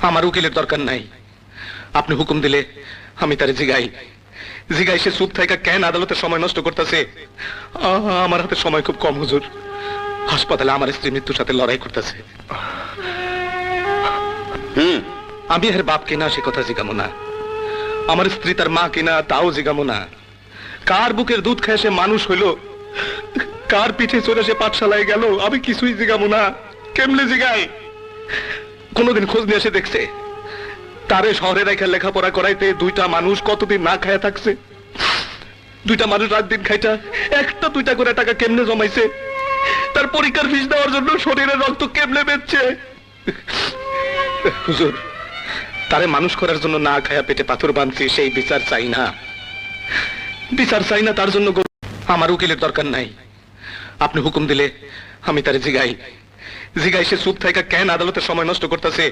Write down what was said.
আমার উকিলের দরকার নাই। আপনি হুকুম দিলে আমি তারে জিগাই জিগাই সে চুপ থাকা কেন আদালতে সময় নষ্ট করতেছে? আমার হাতে সময় খুব কম হুজুর। হাসপাতালে আমার স্ত্রী মৃত্যুর সাথে লড়াই করতেছে। আমি এর বাপ কিনা সে কথা জিগামো না, আমার স্ত্রী তার মা কিনা তাও জিগামো না। কার বুকের দুধ খায় সে মানুষ হইল, কার পিঠে চড়ে সে পাঠশালায় গেল, আমি কিছুই জিগামো না। কেমনে জিগাই? কোনদিন খোঁজ নিয়ে এসে দেখছে তারে শহরে রেখে লেখাপড়া করাইতে দুইটা মানুষ কতদিন না খায়া থাকছে? দুইটা মানুষ রাত দিন খাইটা একটা দুইটা করে টাকা কেমনে জমাইছে? তার পরীক্ষার ফিস দেওয়ার জন্য শরীরের রক্ত কেমনে বেচছে? হুজুর, তারে মানুষ করার জন্য না খায়া পেটে পাথর বাঁধছি, সেই বিচার চাই না। বিচার চাই না তার জন্য আমার উকিলের দরকার নাই। আপনি হুকুম দিলে আমি তারে জিগাই জিগাই সে চুপ থাকা কেন আদালতে সময় নষ্ট করতেছে?